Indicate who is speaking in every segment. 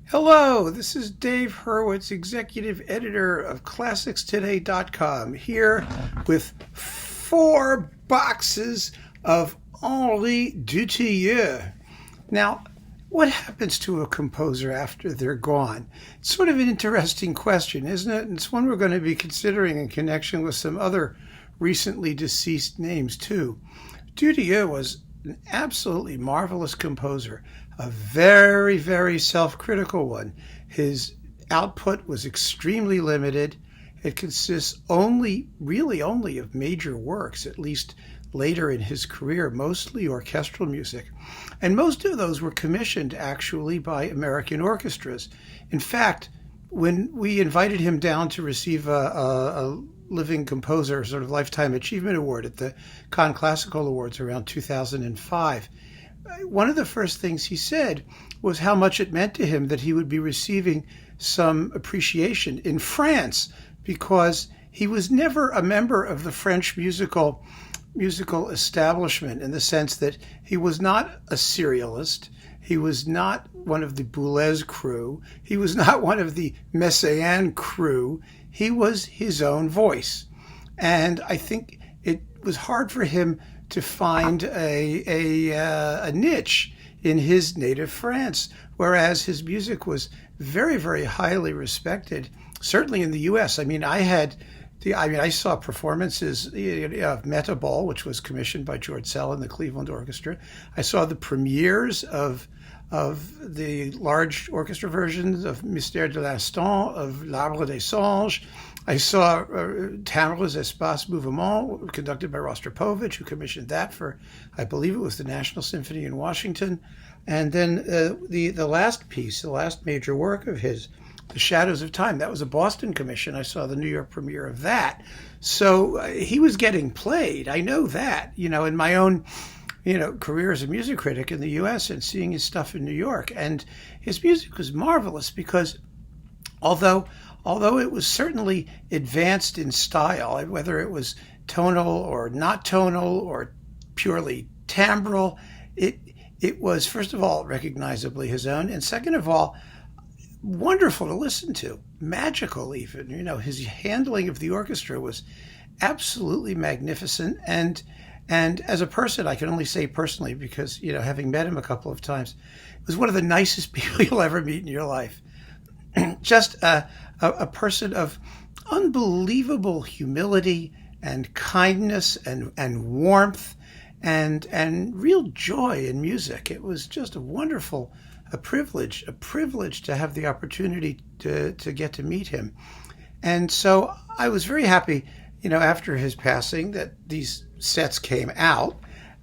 Speaker 1: Hello, this is Dave Hurwitz, Executive Editor of ClassicsToday.com, here with 4 boxes of Henri Dutilleux. Now, what happens to a composer after they're gone? It's sort of an interesting question, isn't it? And it's one we're going to be considering in connection with some other recently deceased names, too. Dutilleux was an absolutely marvelous composer, a very, very self-critical one. His output was extremely limited. It consists really only of major works, at least later in his career, mostly orchestral music. And most of those were commissioned actually by American orchestras. In fact, when we invited him down to receive a Living Composer sort of Lifetime Achievement Award at the Cannes Classical Awards around 2005, one of the first things he said was how much it meant to him that he would be receiving some appreciation in France, because he was never a member of the French musical establishment, in the sense that he was not a serialist. He was not one of the Boulez crew. He was not one of the Messiaen crew. He was his own voice. And I think it was hard for him to find a niche in his native France, whereas his music was very, very highly respected, certainly in the U.S. I saw performances of Metabol, which was commissioned by George Sell and the Cleveland Orchestra. I saw the premieres of the large orchestra versions of Mystère de l'Instant, of L'Arbre des Songes. I saw Timbres, Espace, Mouvement, conducted by Rostropovich, who commissioned that for, I believe it was the National Symphony in Washington. And then the last piece, the last major work of his, The Shadows of Time, that was a Boston commission. I saw the New York premiere of that. So he was getting played. I know that, in my own career as a music critic in the U.S. and seeing his stuff in New York. And his music was marvelous because although it was certainly advanced in style, whether it was tonal or not tonal or purely timbral, it was, first of all, recognizably his own, and second of all, wonderful to listen to, magical even. His handling of the orchestra was absolutely magnificent. And as a person, I can only say personally, because, having met him a couple of times, it was one of the nicest people you'll ever meet in your life. Just a person of unbelievable humility and kindness and warmth and real joy in music. It was just a privilege to have the opportunity to get to meet him. And so I was very happy, after his passing, that these sets came out.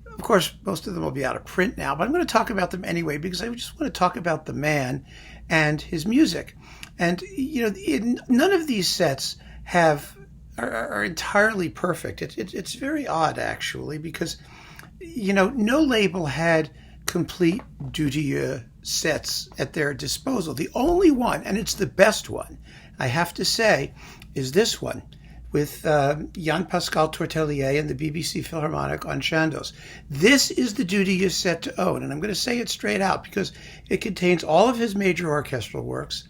Speaker 1: Of course, most of them will be out of print now, but I'm going to talk about them anyway, because I just want to talk about the man and his music. And, none of these sets are entirely perfect. It's very odd, actually, because, no label had complete Dutilleux sets at their disposal. The only one, and it's the best one, I have to say, is this one, with Jean-Pascal Tortelier and the BBC Philharmonic on Chandos. This is the Dutilleux set to own, and I'm going to say it straight out because it contains all of his major orchestral works,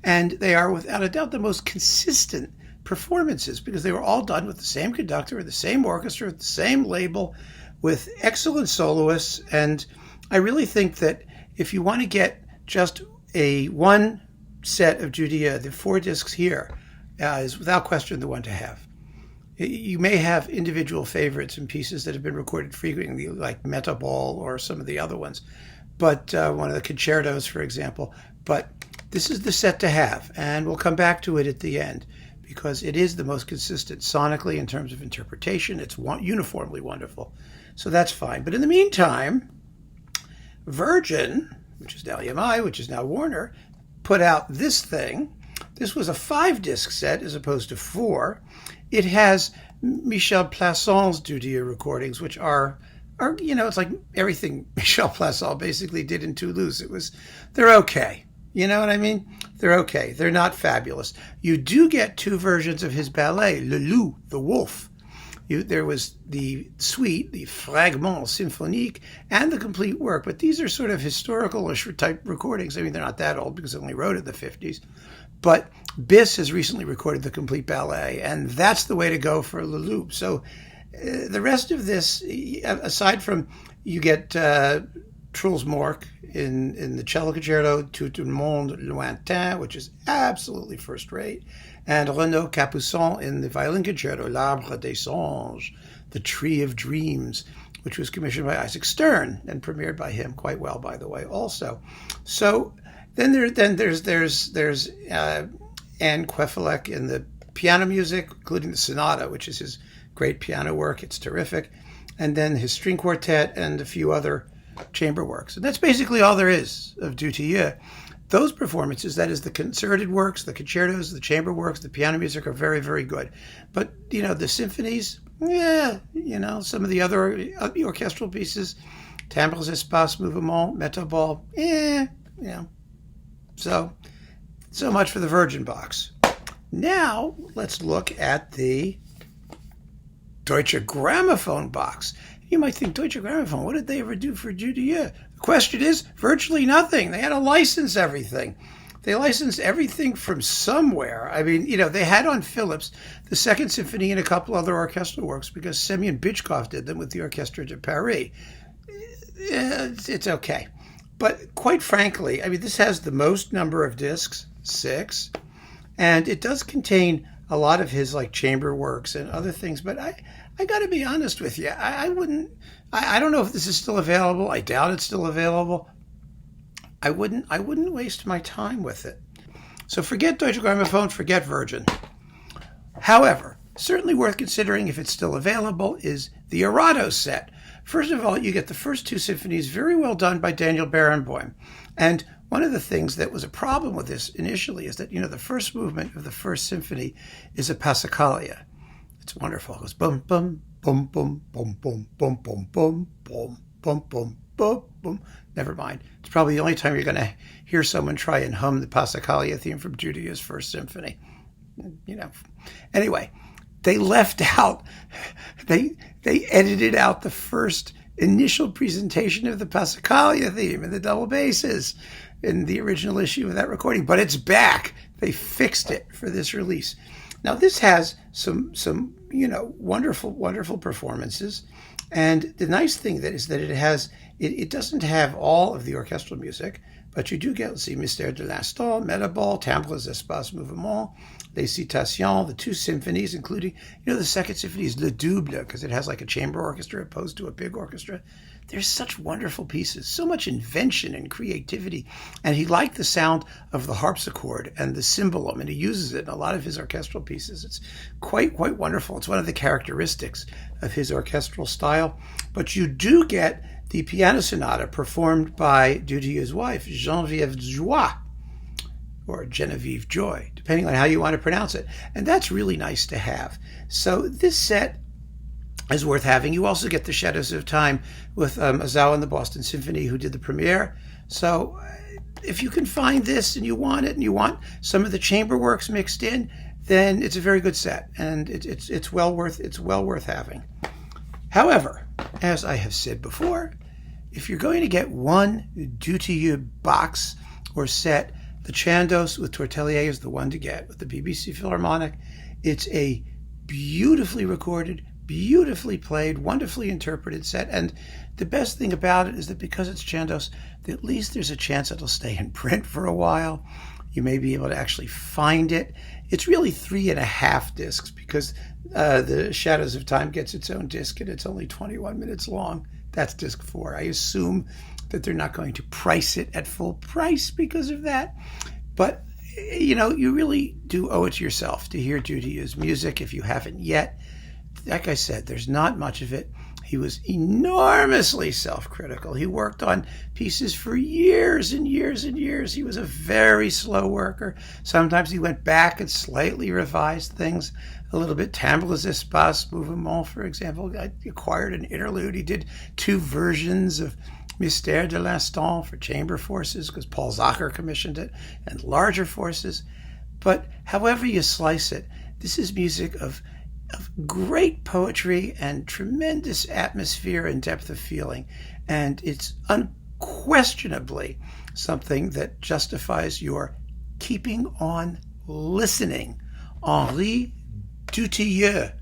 Speaker 1: and they are without a doubt the most consistent performances, because they were all done with the same conductor, the same orchestra, the same label, with excellent soloists. And I really think that if you want to get just one set of Dutilleux, the 4 discs here, is without question the one to have. You may have individual favorites and pieces that have been recorded frequently, like Metabol or some of the other ones, but one of the concertos, for example. But this is the set to have, and we'll come back to it at the end, because it is the most consistent sonically in terms of interpretation. It's uniformly wonderful. So that's fine. But in the meantime, Virgin, which is now EMI, which is now Warner, put out this thing. This was a 5-disc set as opposed to 4. It has Michel Plasson's Dutilleux recordings, which are it's like everything Michel Plasson basically did in Toulouse. They're okay. You know what I mean? They're okay. They're not fabulous. You do get 2 versions of his ballet, Le Loup, the Wolf, There was the suite, the Fragments Symphoniques, and the complete work. But these are sort of historical-ish type recordings. I mean, they're not that old because they only wrote in the 50s. But Bis has recently recorded the complete ballet, and that's the way to go for Le Loup. So the rest of this, aside from you get Truls Mork in the cello concerto, Tout le monde lointain, which is absolutely first rate, and Renaud Capuçon in the violin concerto, L'Arbre des Songes, the Tree of Dreams, which was commissioned by Isaac Stern and premiered by him quite well, by the way, also. So then there's Anne Queffelec in the piano music, including the sonata, which is his great piano work. It's terrific. And then his string quartet and a few other chamber works. And that's basically all there is of Dutilleux. Those performances, that is the concerted works, the concertos, the chamber works, the piano music, are very, very good. But, the symphonies, some of the other orchestral pieces, Timbres, Espace, Mouvement, Metabol, So much for the Virgin box. Now, let's look at the Deutsche Grammophon box. You might think, Deutsche Grammophon, what did they ever do for Dutilleux? The question is, virtually nothing. They had to license everything. They licensed everything from somewhere. I mean, they had on Philips the Second Symphony and a couple other orchestral works because Semyon Bychkov did them with the Orchestre de Paris. It's okay. But quite frankly, I mean, this has the most number of discs, 6, and it does contain a lot of his chamber works and other things. But I got to be honest with you, I don't know if this is still available. I doubt it's still available. I wouldn't waste my time with it. So forget Deutsche Grammophon, forget Virgin. However, certainly worth considering if it's still available is the Arado set. First of all, you get the first 2 symphonies very well done by Daniel Barenboim. And one of the things that was a problem with this initially is that, the first movement of the first symphony is a passacaglia. It's wonderful. It goes bum, bum, bum, bum, bum, bum, bum, bum, bum, bum, bum, bum, bum, bum. Never mind. It's probably the only time you're going to hear someone try and hum the passacaglia theme from Dutilleux's first symphony. Anyway, they left out, they edited out the first initial presentation of the passacaglia theme and the double basses in the original issue of that recording, but it's back. They fixed it for this release. Now this has some wonderful, wonderful performances, and the nice thing that is that it doesn't have all of the orchestral music, but you do get, let's see, Mystère de l'Instant, Metabol, Timbres, Espace, Mouvement, Les Citations, the 2 symphonies, including, the second symphony is Le Double, because it has a chamber orchestra opposed to a big orchestra. There's such wonderful pieces, so much invention and creativity. And he liked the sound of the harpsichord and the cymbalum, and he uses it in a lot of his orchestral pieces. It's quite wonderful. It's one of the characteristics of his orchestral style. But you do get the piano sonata performed by Dutilleux's wife, Geneviève Joy, or Genevieve Joy, depending on how you want to pronounce it. And that's really nice to have. So this set is worth having. You also get the Shadows of Time with Ozawa and the Boston Symphony, who did the premiere. So if you can find this and you want it and you want some of the chamber works mixed in, then it's a very good set, and it's well worth having. However, as I have said before, if you're going to get one Dutilleux box or set, the Chandos with Tortelier is the one to get with the BBC Philharmonic. It's a beautifully recorded, beautifully played, wonderfully interpreted set. And the best thing about it is that because it's Chandos, at least there's a chance it'll stay in print for a while. You may be able to actually find it. It's really 3.5 discs because the Shadows of Time gets its own disc and it's only 21 minutes long. That's disc 4. I assume that they're not going to price it at full price because of that. But, you really do owe it to yourself to hear Dutilleux's music if you haven't yet. Like I said, there's not much of it. He was enormously self-critical. He worked on pieces for years and years and years. He was a very slow worker. Sometimes he went back and slightly revised things a little bit. Timbres, Espace, Mouvement, for example, acquired an interlude. He did 2 versions of Mystère de l'Instant for chamber forces because Paul Zacher commissioned it, and larger forces. But however you slice it, this is music of of great poetry and tremendous atmosphere and depth of feeling. And it's unquestionably something that justifies your keeping on listening. Henri Dutilleux.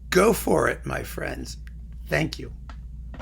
Speaker 1: Go for it, my friends. Thank you.